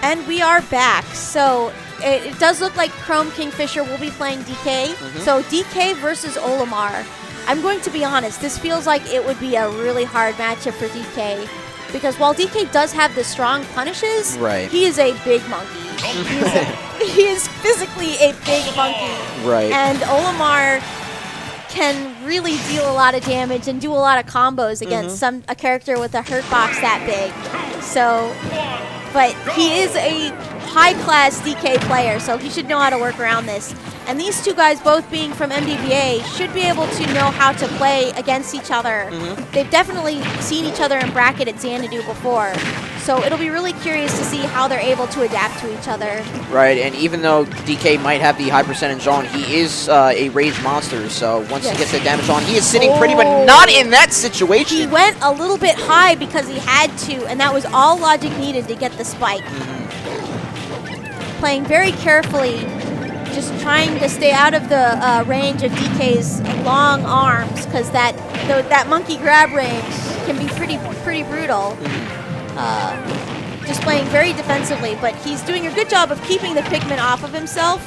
And we are back. So it does look like Chrome Kingfisher will be playing DK. So DK versus Olimar. I'm going to be honest, this feels like it would be a really hard matchup for DK. Because while DK does have the strong punishes, he is a big monkey. He is physically a big monkey. And Olimar can really deal a lot of damage and do a lot of combos against a character with a hurt box that big. So, but he is a high-class DK player, so he should know how to work around this. And these two guys, both being from MDBA, should be able to know how to play against each other. They've definitely seen each other in bracket at Xanadu before. So it'll be really curious to see how they're able to adapt to each other. And even though DK might have the high percentage on, he is a rage monster. So once he gets the damage on, he is sitting pretty, but not in that situation. He went a little bit high because he had to, and that was all logic needed to get the spike. Playing very carefully, just trying to stay out of the range of DK's long arms, because that monkey grab range can be pretty brutal. Just playing very defensively, but he's doing a good job of keeping the Pikmin off of himself.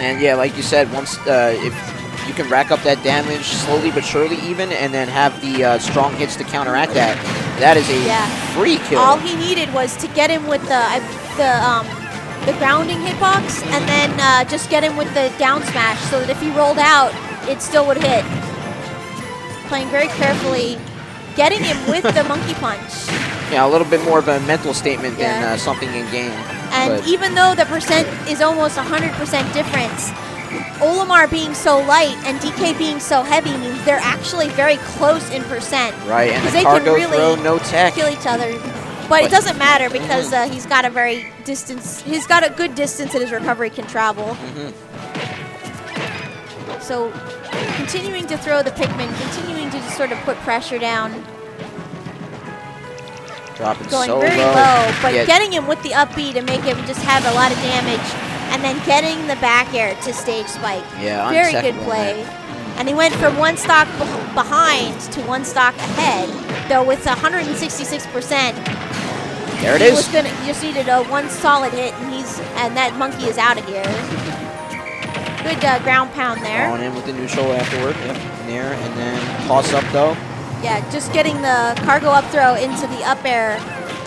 And yeah, like you said, once if you can rack up that damage slowly but surely even, and then have the strong hits to counteract that, that is a free kill. All he needed was to get him with the grounding hitbox, and then just get him with the down smash, so that if he rolled out, it still would hit. Playing very carefully, getting him with the monkey punch. Yeah, a little bit more of a mental statement than something in game. And even though the percent is almost 100% difference, Olimar being so light and DK being so heavy means they're actually very close in percent. And the they cargo can really throw, no tech. Kill each other. But it doesn't matter because he's got a he's got a good distance that his recovery can travel. So continuing to throw the Pikmin, continuing to just sort of put pressure down. Dropping going so very low, but getting him with the up B to make him just have a lot of damage, and then getting the back air to stage spike. Very good play. And he went from one stock behind to one stock ahead, though with 166%. There it is. He just needed one solid hit, and that monkey is out of here. Good ground pound there. On in with the neutral afterward. There, and then toss up though. Yeah, just getting the cargo up throw into the up air.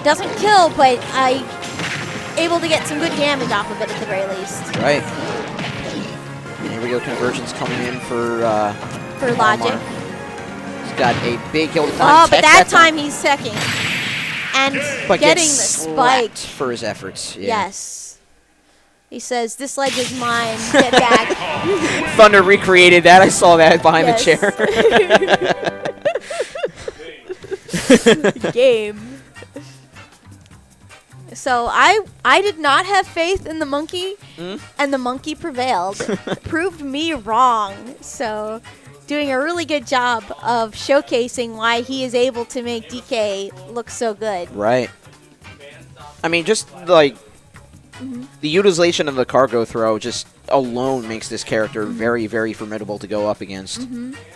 Doesn't kill, but able to get some good damage off of it at the very least. And here we go, conversions coming in for Logic. He's got a big hill to climb. But that time he's second. And but getting the spike spike. for his efforts. Yes. He says, "This ledge is mine. Get back." Thunder recreated that. I saw that behind the chair. Game. So I did not have faith in the monkey, and the monkey prevailed. Proved me wrong. So doing a really good job of showcasing why he is able to make DK look so good. I mean, just like the utilization of the cargo throw just alone makes this character very, very formidable to go up against.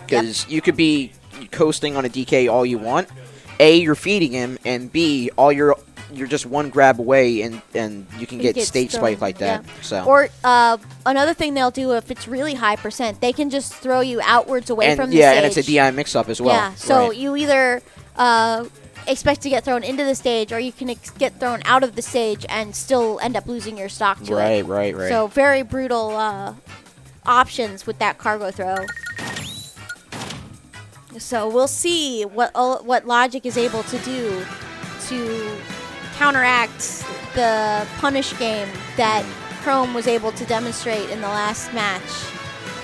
Because you could be coasting on a DK all you want. A, you're feeding him, and B, you're just one grab away, and you can get stage spike like that. So. Or another thing they'll do if it's really high percent, they can just throw you outwards away from the stage. And it's a DI mix-up as well. Yeah, so you either expect to get thrown into the stage, or you can get thrown out of the stage and still end up losing your stock to it. Right. So very brutal options with that cargo throw. So we'll see what Logic is able to do to counteract the punish game that Chrome was able to demonstrate in the last match.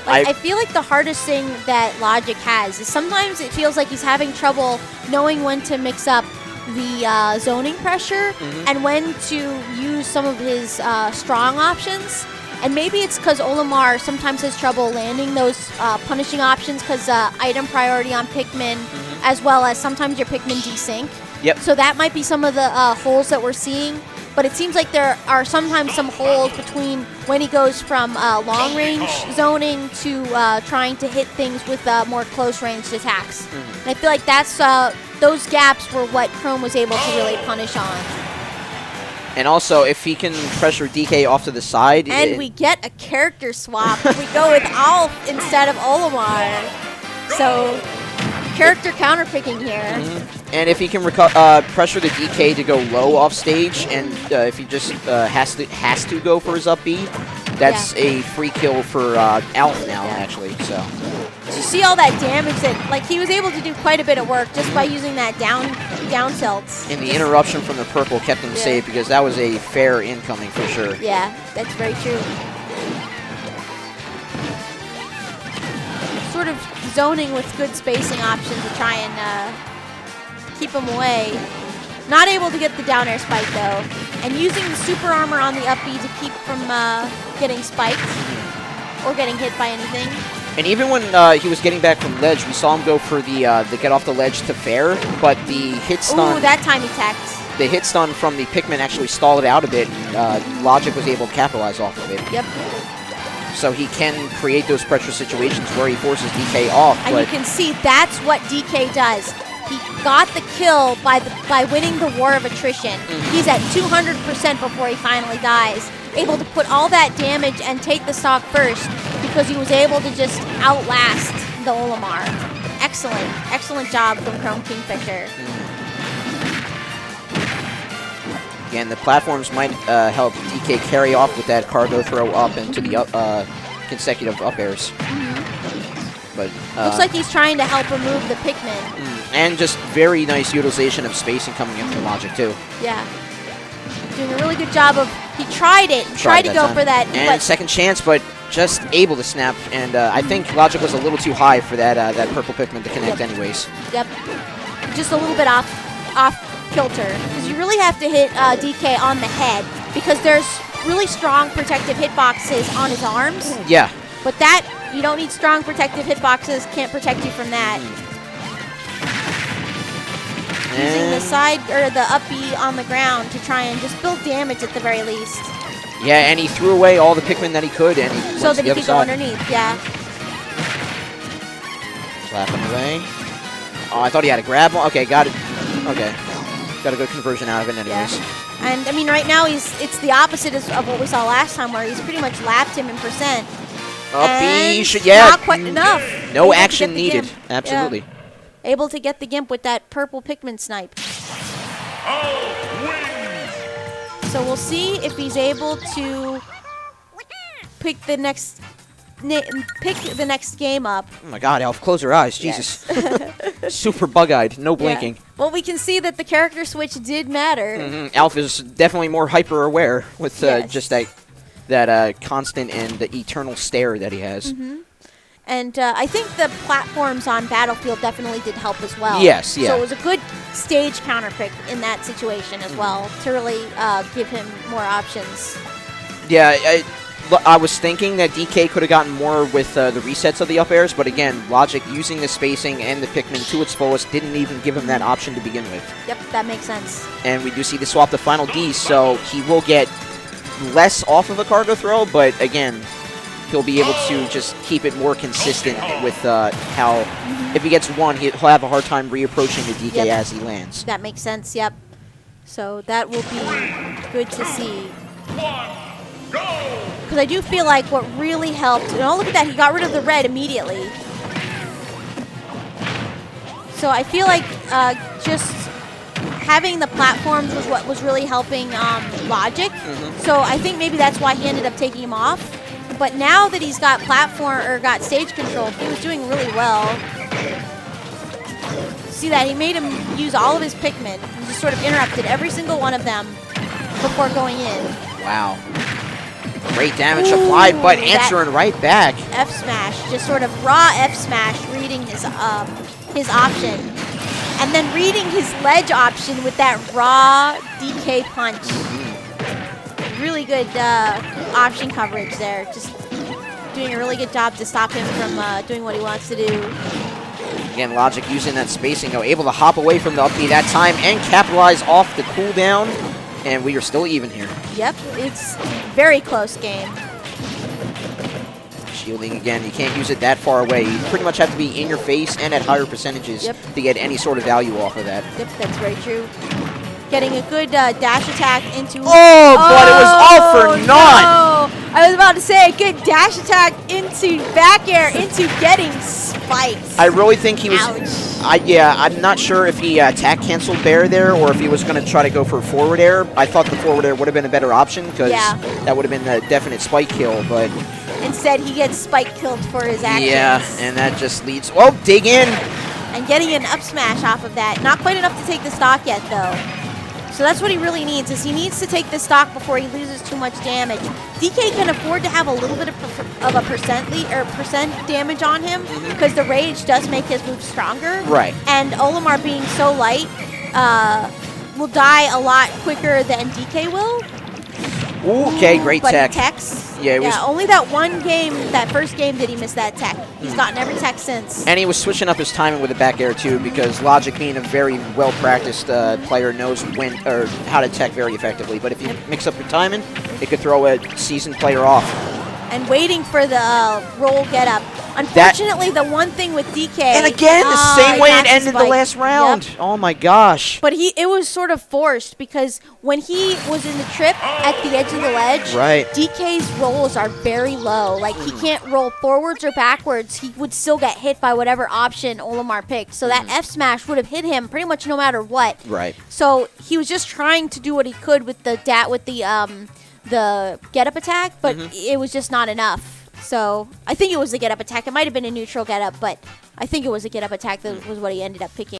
I feel like the hardest thing that Logic has is sometimes it feels like he's having trouble knowing when to mix up the zoning pressure and when to use some of his strong options. And maybe it's because Olimar sometimes has trouble landing those punishing options because item priority on Pikmin, as well as sometimes your Pikmin desync. So that might be some of the holes that we're seeing. But it seems like there are sometimes some holes between when he goes from long-range zoning to trying to hit things with more close-ranged attacks. And I feel like that's those gaps were what Chrome was able to really punish on. And also, if he can pressure DK off to the side... And we get a character swap. We go with Alf instead of Olimar. So, character counterpicking here. And if he can pressure the DK to go low off stage, and if he just has to go for his up B, that's a free kill for Alf now, actually. So you see all that damage that, like, he was able to do quite a bit of work just by using that down tilt. And the interruption from the purple kept him safe because that was a fair incoming for sure. Yeah, that's very true. Sort of zoning with good spacing options to try and keep him away. Not able to get the down air spike though, and using the super armor on the up B to keep from getting spiked or getting hit by anything. And even when he was getting back from ledge, we saw him go for the get off the ledge to fair, but the hit stun... Ooh, that time he tacked. The hit stun from the Pikmin actually stalled it out a bit, and Logic was able to capitalize off of it. Yep. So he can create those pressure situations where he forces DK off. And you can see that's what DK does. He got the kill by winning the war of attrition. He's at 200% before he finally dies. Able to put all that damage and take the stock first because he was able to just outlast the Olimar. Excellent job from Chrome Kingfisher. Again, the platforms might help DK carry off with that cargo throw up into the consecutive up airs. But looks like he's trying to help remove the Pikmin. And just very nice utilization of spacing coming in from Logic too. Yeah. Doing a really good job of, he tried to go for that. And second chance, but just able to snap. And I think Logic was a little too high for that purple Pikmin to connect anyways. Yep. Just a little bit off kilter. Because you really have to hit DK on the head because there's really strong protective hitboxes on his arms. Yeah. But that, you don't need strong protective hitboxes, can't protect you from that. Using the side, or the up B on the ground to try and just build damage at the very least. Yeah, and he threw away all the Pikmin that he could, and he so that he could go underneath, yeah. Slapping away. Oh, I thought he had a grab. Okay, got it. Okay. Got a good conversion out of it anyways. Yeah. And, I mean, right now, it's the opposite of what we saw last time, where he's pretty much lapped him in percent. Up B, yeah. Not quite enough. No action needed. Absolutely. Yeah. Able to get the Gimp with that purple Pikmin snipe. So we'll see if he's able to pick the next game up. Oh my God, Alf, close your eyes, Jesus! Yes. Super bug-eyed, no blinking. Yeah. Well, we can see that the character switch did matter. Alf is definitely more hyper-aware with just that constant and eternal stare that he has. And I think the platforms on Battlefield definitely did help as well. Yes, yeah. So it was a good stage counterpick in that situation as well to really give him more options. Yeah, I was thinking that DK could have gotten more with the resets of the up airs, but again, Logic using the spacing and the Pikmin to its fullest didn't even give him that option to begin with. Yep, that makes sense. And we do see the swap to final D, so he will get less off of a cargo throw, but again, he'll be able to just keep it more consistent with how, if he gets one, he'll have a hard time reapproaching the DK as he lands. That makes sense, yep. So that will be good to see. Because I do feel like what really helped, and oh, look at that, he got rid of the red immediately. So I feel like just having the platforms was what was really helping Logic. So I think maybe that's why he ended up taking him off. But now that he's got got stage control, he was doing really well. See that? He made him use all of his Pikmin and just sort of interrupted every single one of them before going in. Wow. Great damage applied, but answering right back. F smash, just sort of raw F smash, reading his option. And then reading his ledge option with that raw DK punch. Really good option coverage there. Just doing a really good job to stop him from doing what he wants to do. Again, Logic using that spacing, though, able to hop away from the up B that time and capitalize off the cooldown. And we are still even here. Yep, it's a very close game. Shielding again, you can't use it that far away. You pretty much have to be in your face and at higher percentages to get any sort of value off of that. Yep, that's very true. getting a good dash attack into. Oh, but it was all for naught. No. I was about to say a good dash attack into back air into getting spiked. I really think he was. Ouch. I'm not sure if he attack canceled Bear there or if he was going to try to go for forward air. I thought the forward air would have been a better option because that would have been the definite spike kill, but instead he gets spike killed for his actions. Yeah, and that just leads. Oh, dig in. And getting an up smash off of that. Not quite enough to take the stock yet, though. So that's what he really needs, is he needs to take the stock before he loses too much damage. DK can afford to have a little bit of a percent damage on him because the rage does make his move stronger. Right. And Olimar being so light will die a lot quicker than DK will. Ooh, okay, great but tech. He techs. Yeah, it was only that one game, that first game, did he miss that tech. He's gotten every tech since. And he was switching up his timing with the back air too, because Logic, being a very well-practiced player, knows when or how to tech very effectively. But if you mix up your timing, it could throw a seasoned player off. And waiting for the roll get up. Unfortunately, the one thing with DK. And again, the same way it ended the last round. Yep. Oh my gosh. But it was sort of forced because when he was in the trip at the edge of the ledge, DK's rolls are very low. Like he can't roll forwards or backwards. He would still get hit by whatever option Olimar picked. So that F smash would have hit him pretty much no matter what. Right. So he was just trying to do what he could with the get up attack, but it was just not enough. So I think it was the get up attack. It might have been a neutral get up, but I think it was a get up attack that was what he ended up picking.